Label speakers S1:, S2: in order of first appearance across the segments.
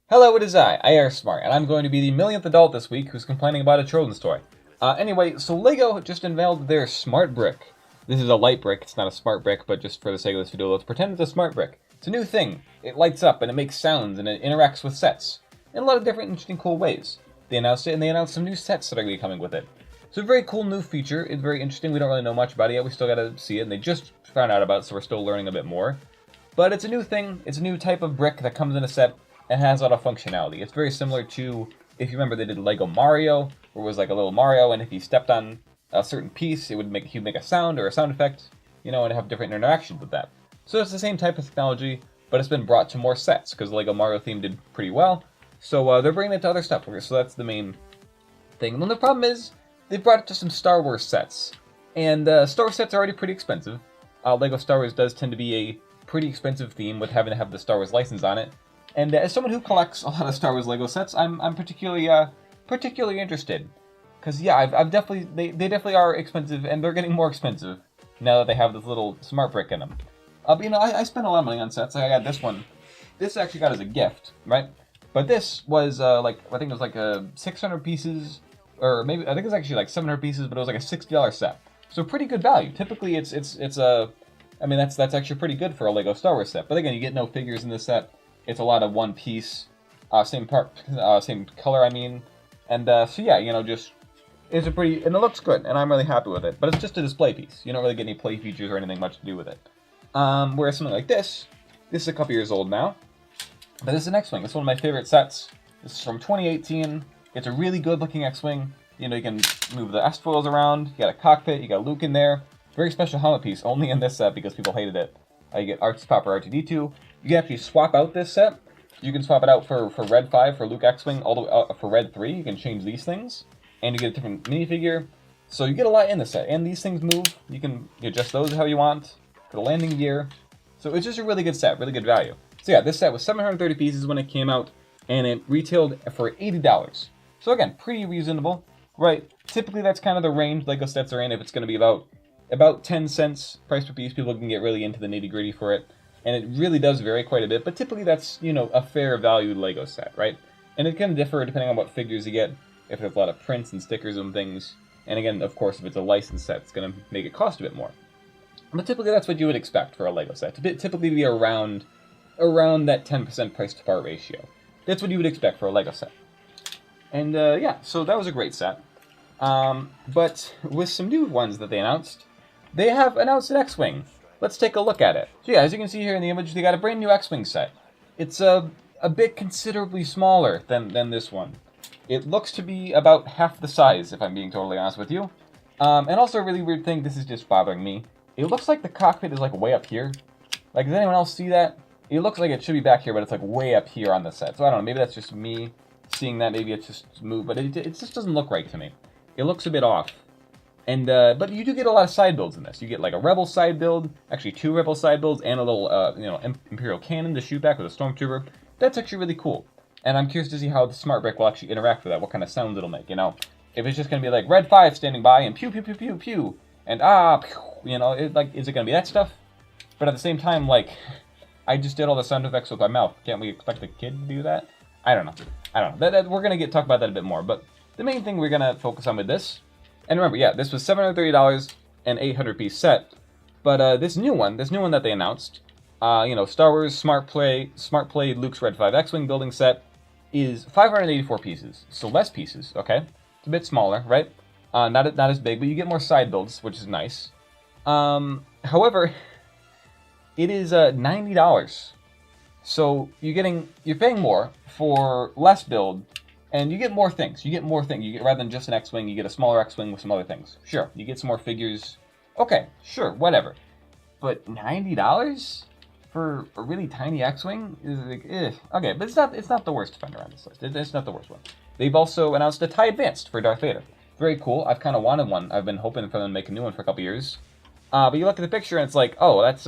S1: Hello, it is I are Smart, and I'm going to be the millionth adult this week who's complaining about a children's toy. Anyway, so LEGO just unveiled their Smart Brick. This is a light brick, it's not a smart brick, but just for the sake of this video, let's pretend it's a smart brick. It's a new thing. It lights up, and it makes sounds, and it interacts with sets in a lot of different interesting, cool ways. They announced it, and they announced some new sets that are going to be coming with it. So a very cool new feature. It's very interesting. We don't really know much about it yet. We still got to see it, and they just found out about it, so we're still learning a bit more. But it's a new thing. It's a new type of brick that comes in a set. It has a lot of functionality. It's very similar to, if you remember, they did Lego Mario, where it was like a little Mario, and if he stepped on a certain piece, he'd make a sound or a sound effect, and have different interactions with that. So it's the same type of technology, but it's been brought to more sets, because the Lego Mario theme did pretty well. So they're bringing it to other stuff, so that's the main thing. And then the problem is, they brought it to some Star Wars sets. And Star Wars sets are already pretty expensive. Lego Star Wars does tend to be a pretty expensive theme with having to have the Star Wars license on it. And as someone who collects a lot of Star Wars Lego sets, I'm particularly interested. Because yeah, I've definitely they definitely are expensive, and they're getting more expensive now that they have this little smart brick in them. But I spent a lot of money on sets. Like I got this one. This I actually got as a gift, right? But this was I think it was like 600 pieces, or maybe I think it was actually like 700 pieces, but it was like a $60 set. So pretty good value. Typically it's that's actually pretty good for a Lego Star Wars set. But again, you get no figures in this set. It's a lot of one piece, same color, and so yeah, just it's a pretty, and it looks good, and I'm really happy with it. But it's just a display piece. You don't really get any play features or anything much to do with it. Whereas something like this is a couple years old now, but this is an X-wing. It's one of my favorite sets. This is from 2018. It's a really good-looking X-wing. You can move the S-foils around. You got a cockpit. You got Luke in there. Very special helmet piece, only in this set because people hated it. You get Popper R2-D2. You can actually swap out this set. You can swap it out for Red 5, for Luke X-Wing, all the way for Red 3. You can change these things. And you get a different minifigure. So you get a lot in this set. And these things move. You can adjust those how you want. For the landing gear. So it's just a really good set, really good value. So yeah, this set was 730 pieces when it came out. And it retailed for $80. So again, pretty reasonable, right? Typically that's kind of the range Lego sets are in. If it's going to be about 10 cents price per piece, people can get really into the nitty-gritty for it. And it really does vary quite a bit, but typically that's, a fair valued Lego set, right? And it can differ depending on what figures you get, if there's a lot of prints and stickers and things. And again, of course, if it's a licensed set, it's going to make it cost a bit more. But typically that's what you would expect for a Lego set, to typically be around that 10% price to part ratio. That's what you would expect for a Lego set. And yeah, so that was a great set. But with some new ones that they announced, they have announced an X-Wing. Let's take a look at it. So yeah, as you can see here in the image, they got a brand new X-Wing set. It's a bit considerably smaller than this one. It looks to be about half the size, if I'm being totally honest with you. And also a really weird thing, this is just bothering me. It looks like the cockpit is like way up here. Like, does anyone else see that? It looks like it should be back here, but it's like way up here on the set. So I don't know, maybe that's just me seeing that, maybe it's just moved, but it just doesn't look right to me. It looks a bit off. And but you do get a lot of side builds in this. You get like a Rebel side build, actually 2 Rebel side builds, and a little Imperial cannon to shoot back with a Stormtrooper. That's actually really cool. And I'm curious to see how the Smart Brick will actually interact with that, what kind of sounds it'll make, If it's just going to be like Red 5 standing by and pew, pew, pew, pew, pew, and pew, is it going to be that stuff? But at the same time, like, I just did all the sound effects with my mouth. Can't we expect a kid to do that? I don't know. We're going to talk about that a bit more. But the main thing we're going to focus on with this, and remember, yeah, this was $730 and 800-piece set. But this new one that they announced, Star Wars Smart Play Luke's Red 5 X-Wing building set, is 584 pieces. So less pieces, okay? It's a bit smaller, right? Not as big, but you get more side builds, which is nice. However, it is $90. So you're paying more for less build, and you get more things. You get rather than just an X-Wing, you get a smaller X-Wing with some other things. Sure, you get some more figures. Okay, sure, whatever. But $90 for a really tiny X-Wing is like, okay, but it's not the worst defender on this list. It's not the worst one. They've also announced a TIE Advanced for Darth Vader. Very cool. I've kind of wanted one. I've been hoping for them to make a new one for a couple years. But you look at the picture and it's like, oh, it's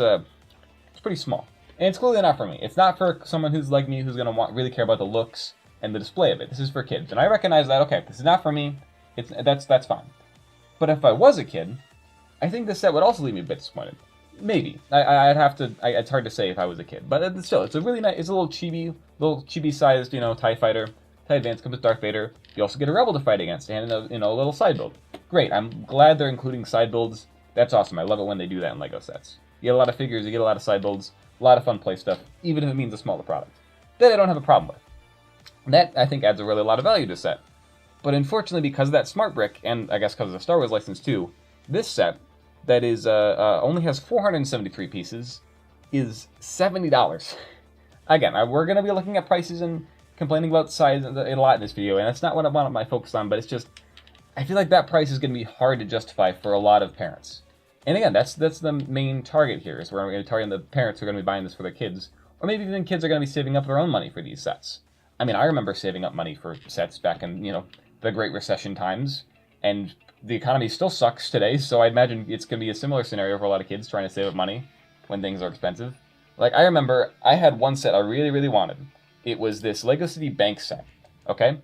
S1: pretty small. And it's clearly not for me. It's not for someone who's like me, who's going to really care about the looks and the display of it. This is for kids. And I recognize that, okay, this is not for me. That's fine. But if I was a kid, I think this set would also leave me a bit disappointed. Maybe. I'd have to, it's hard to say if I was a kid. But still, it's a really nice, it's a little chibi little chibi-sized, TIE fighter. TIE Advance comes with Darth Vader. You also get a Rebel to fight against, and a little side build. Great, I'm glad they're including side builds. That's awesome. I love it when they do that in LEGO sets. You get a lot of figures, you get a lot of side builds, a lot of fun play stuff, even if it means a smaller product. That I don't have a problem with. That, I think, adds a lot of value to the set. But unfortunately, because of that smart brick, and I guess because of the Star Wars license too, this set, that is only has 473 pieces, is $70. Again, we're going to be looking at prices and complaining about size a lot in this video, and that's not what I want my focus on, but it's just, I feel like that price is going to be hard to justify for a lot of parents. And again, that's the main target here, is we're going to target the parents who are going to be buying this for their kids, or maybe even kids are going to be saving up their own money for these sets. I mean, I remember saving up money for sets back in, the Great Recession times, and the economy still sucks today, so I imagine it's going to be a similar scenario for a lot of kids trying to save up money when things are expensive. Like, I remember I had one set I really, really wanted. It was this Lego City Bank set, okay?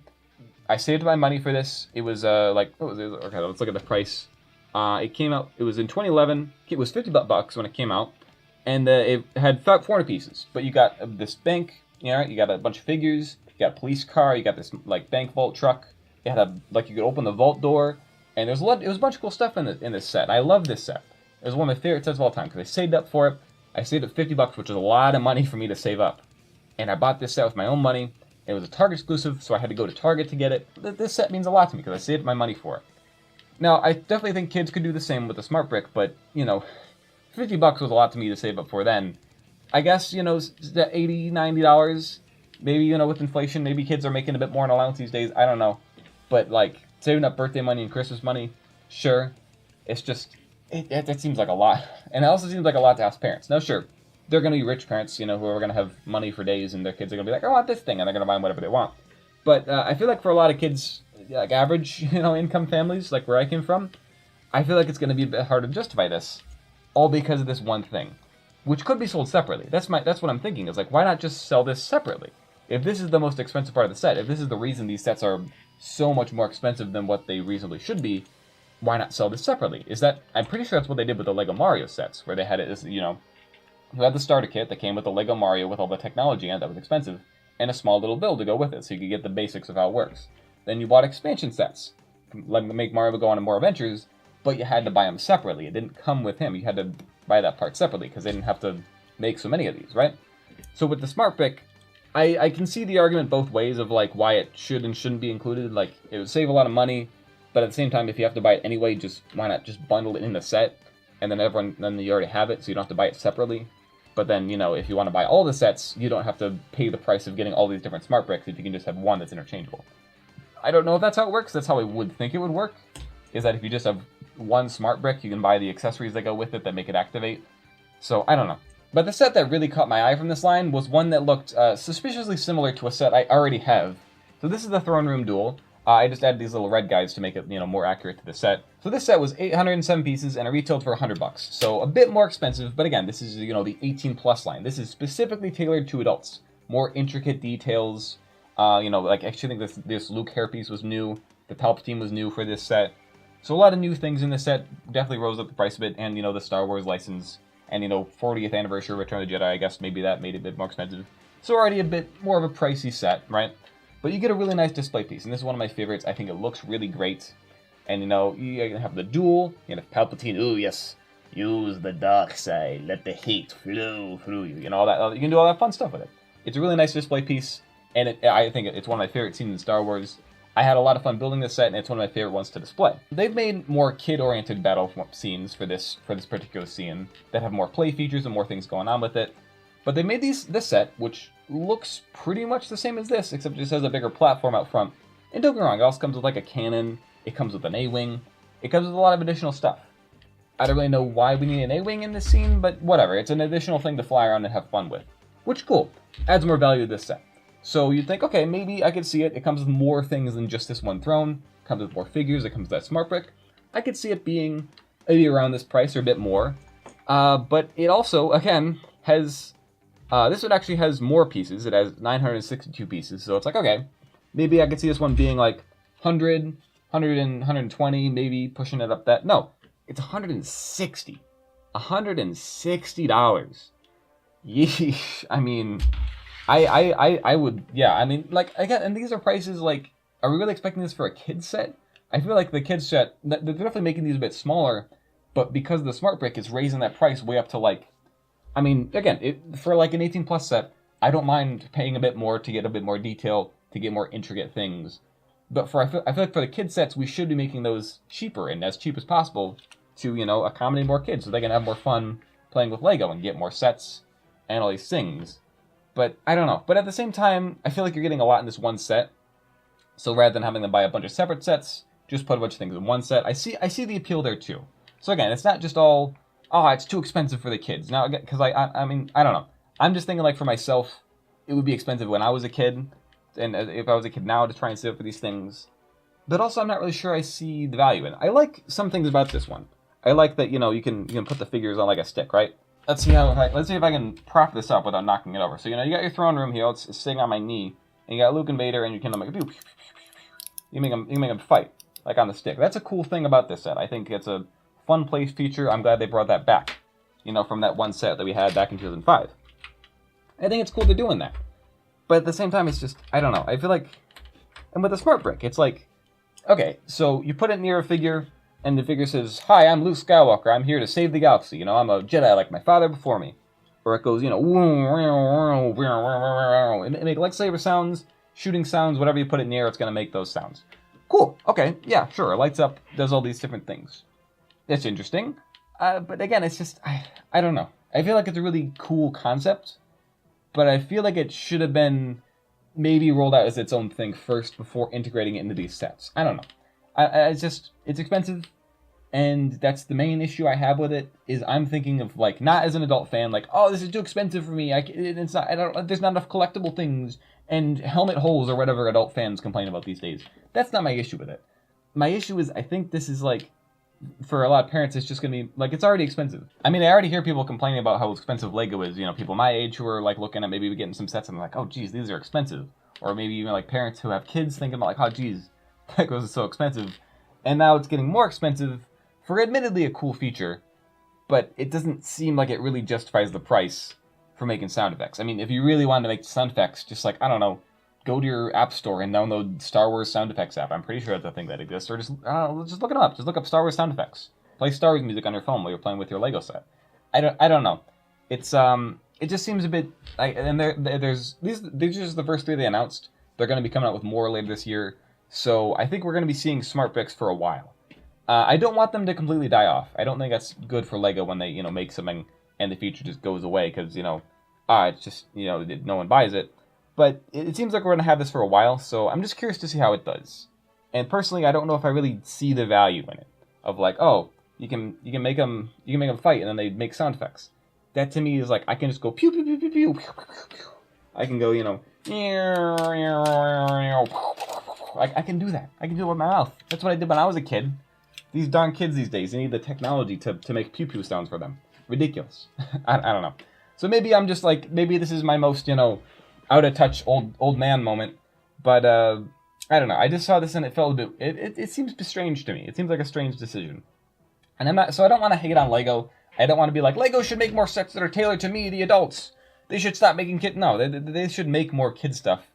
S1: I saved my money for this. It was, what was it? Okay, let's look at the price. It came out, it was in 2011. It was $50 when it came out, and it had 400 pieces. But you got this bank, you got a bunch of figures, you got a police car, you got this, bank vault truck. It had you could open the vault door, and it was a bunch of cool stuff in this set. I love this set. It was one of my favorite sets of all time, because I saved up for it. I saved up $50, which is a lot of money for me to save up. And I bought this set with my own money. It was a Target exclusive, so I had to go to Target to get it. This set means a lot to me, because I saved my money for it. Now, I definitely think kids could do the same with the Smart Brick, but, $50 was a lot to me to save up for then. I guess, $80, $90, maybe, with inflation, maybe kids are making a bit more in allowance these days, I don't know. But, saving up birthday money and Christmas money, sure, it's just, that seems like a lot. And it also seems like a lot to ask parents. Now, sure, they're going to be rich parents, who are going to have money for days, and their kids are going to be like, I want this thing, and they're going to buy them whatever they want. But I feel like for a lot of kids, like average, income families, like where I came from, I feel like it's going to be a bit hard to justify this, all because of this one thing, which could be sold separately. That's what I'm thinking, is why not just sell this separately? If this is the most expensive part of the set, if this is the reason these sets are so much more expensive than what they reasonably should be, why not sell this separately? I'm pretty sure that's what they did with the Lego Mario sets, where they had it as, you had the starter kit that came with the Lego Mario with all the technology in it that was expensive, and a small little build to go with it, so you could get the basics of how it works. Then you bought expansion sets, to make Mario go on more adventures, but you had to buy them separately. It didn't come with him. You had to buy that part separately, because they didn't have to make so many of these, right? So with the Smart Brick, I can see the argument both ways of why it should and shouldn't be included. It would save a lot of money, but at the same time, if you have to buy it anyway, why not just bundle it in the set, and then you already have it, so you don't have to buy it separately. But then, if you want to buy all the sets, you don't have to pay the price of getting all these different Smart Bricks if you can just have one that's interchangeable. I don't know if that's how it works. That's how I would think it would work, is that if you just have one Smart Brick, you can buy the accessories that go with it that make it activate. So, I don't know. But the set that really caught my eye from this line was one that looked suspiciously similar to a set I already have. So this is the Throne Room Duel. I just added these little red guys to make it, more accurate to the set. So this set was 807 pieces, and it retailed for $100. So a bit more expensive, but again, this is, the 18+ line. This is specifically tailored to adults. More intricate details. I actually think this Luke hairpiece was new. The Palpatine was new for this set. So a lot of new things in this set. Definitely rose up the price a bit, and, the Star Wars license. And, 40th anniversary of Return of the Jedi, I guess maybe that made it a bit more expensive. So already a bit more of a pricey set, right? But you get a really nice display piece, and this is one of my favorites. I think it looks really great. And, you have the duel, have Palpatine, ooh, yes, use the dark side, let the hate flow through you, all that. You can do all that fun stuff with it. It's a really nice display piece, and I think it's one of my favorite scenes in Star Wars. I had a lot of fun building this set, and it's one of my favorite ones to display. They've made more kid-oriented battle scenes for this particular scene that have more play features and more things going on with it. But they made this set, which looks pretty much the same as this, except it just has a bigger platform out front. And don't get me wrong, it also comes with a cannon, it comes with an A-wing, it comes with a lot of additional stuff. I don't really know why we need an A-wing in this scene, but whatever, it's an additional thing to fly around and have fun with. Which, cool, adds more value to this set. So you'd think, okay, maybe I could see it. It comes with more things than just this one throne. It comes with more figures. It comes with that Smart Brick. I could see it being maybe around this price or a bit more. But it also, again, has... this one actually has more pieces. It has 962 pieces. So it's okay, maybe I could see this one being 100, 100 and 120, maybe pushing it up that. No, it's $160. $160. Yeesh. I mean... I would, yeah. I mean, like, again, and these are prices, like, are we really expecting this for a kid's set? I feel like the kids set, they're definitely making these a bit smaller, but because the smart brick is raising that price way up to, like, I mean, again, for like an 18 plus set, I don't mind paying a bit more to get a bit more detail, to get more intricate things. But I feel like for the kid sets, we should be making those cheaper and as cheap as possible to, accommodate more kids so they can have more fun playing with Lego and get more sets and all these things. But I don't know. But at the same time, I feel like you're getting a lot in this one set. So rather than having them buy a bunch of separate sets, just put a bunch of things in one set. I see the appeal there too. So again, it's not just all, oh, it's too expensive for the kids. Now, because I mean, I don't know. I'm just thinking, like, for myself, it would be expensive when I was a kid, and if I was a kid now to try and save for these things. But also, I'm not really sure I see the value in it. I like some things about this one. I like that, you can put the figures on like a stick, right? Let's see if I can prop this up without knocking it over. So, you got your throne room here. It's sitting on my knee, and you got Luke and Vader, and you can make you make them fight like on the stick. That's a cool thing about this set. I think it's a fun play feature. I'm glad they brought that back, from that one set that we had back in 2005. I think it's cool they're doing that. But at the same time, it's just, I don't know. I feel like, and with the smart brick, it's like, okay, so you put it near a figure, and the figure says, "Hi, I'm Luke Skywalker. I'm here to save the galaxy. I'm a Jedi like my father before me." Or it goes, and it make lightsaber sounds, shooting sounds, whatever you put it near, it's going to make those sounds. Cool. Okay. Yeah, sure. It lights up, does all these different things. That's interesting. But again, it's just, I don't know. I feel like it's a really cool concept, but I feel like it should have been maybe rolled out as its own thing first before integrating it into these sets. I don't know. It's expensive, and that's the main issue I have with it, is I'm thinking of, like, not as an adult fan, like, oh, this is too expensive for me, there's not enough collectible things, and helmet holes, or whatever adult fans complain about these days. That's not my issue with it. My issue is, I think this is, like, for a lot of parents, it's just going to be, like, it's already expensive. I mean, I already hear people complaining about how expensive Lego is, people my age who are, like, looking at maybe getting some sets, and they're like, oh, geez, these are expensive. Or maybe even, like, parents who have kids thinking about, like, oh, geez, Legos is so expensive. And now it's getting more expensive for admittedly a cool feature, but it doesn't seem like it really justifies the price for making sound effects. I mean, if you really wanted to make sound effects, just, like, I don't know, go to your app store and download Star Wars sound effects app. I'm pretty sure that's a thing that exists. Or just look it up. Just look up Star Wars sound effects. Play Star Wars music on your phone while you're playing with your Lego set. I don't know. It's it just seems a bit and there's these are just the first 3 they announced. They're going to be coming out with more later this year. So I think we're going to be seeing smart bricks for a while. I don't want them to completely die off. I don't think that's good for Lego when they make something and the feature just goes away because it's just no one buys it. But it seems like we're going to have this for a while, so I'm just curious to see how it does. And personally, I don't know if I really see the value in it. Of like, oh, you can make them fight, and then they make sound effects. That to me is like, I can just go pew pew pew pew pew. I can go, I can do that. I can do it with my mouth. That's what I did when I was a kid. These darn kids these days, they need the technology to make pew pew sounds for them. Ridiculous. I don't know. So maybe I'm just like, maybe this is my most, out of touch old man moment, but I don't know. I just saw this and it felt a bit. It seems strange to me. It seems like a strange decision, and I'm not. So I don't want to hate on Lego. I don't want to be like Lego should make more sets that are tailored to me, the adults. They should stop making kid. No, they should make more kid stuff.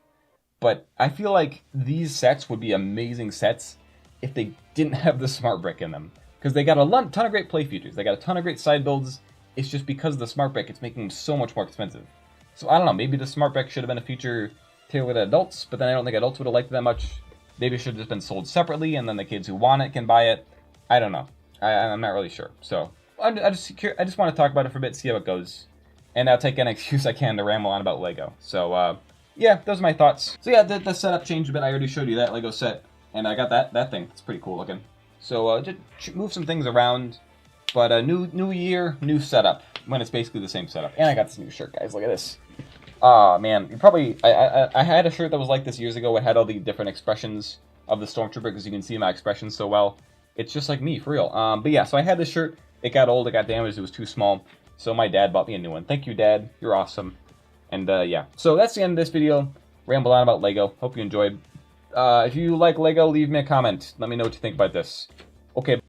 S1: But I feel like these sets would be amazing sets if they didn't have the smart brick in them, because they got a ton of great play features. They got a ton of great side builds. It's just because of the smart brick, it's making them so much more expensive. So I don't know, maybe the smart brick should have been a feature tailored to adults, but then I don't think adults would have liked it that much. Maybe it should have just been sold separately, and then the kids who want it can buy it. I don't know. I'm not really sure. So I just want to talk about it for a bit, see how it goes. And I'll take any excuse I can to ramble on about Lego. So yeah, those are my thoughts. So yeah, the setup changed a bit. I already showed you that Lego set, and I got that thing. It's pretty cool looking. So just move some things around. But a new year, new setup, when it's basically the same setup. And I got this new shirt, guys. Look at this. Oh, man. I had a shirt that was like this years ago. It had all the different expressions of the Stormtrooper, because you can see my expressions so well. It's just like me, for real. But yeah, so I had this shirt. It got old. It got damaged. It was too small. So my dad bought me a new one. Thank you, Dad. You're awesome. And yeah. So that's the end of this video. Ramble on about Lego. Hope you enjoyed. If you like Lego, leave me a comment. Let me know what you think about this. Okay.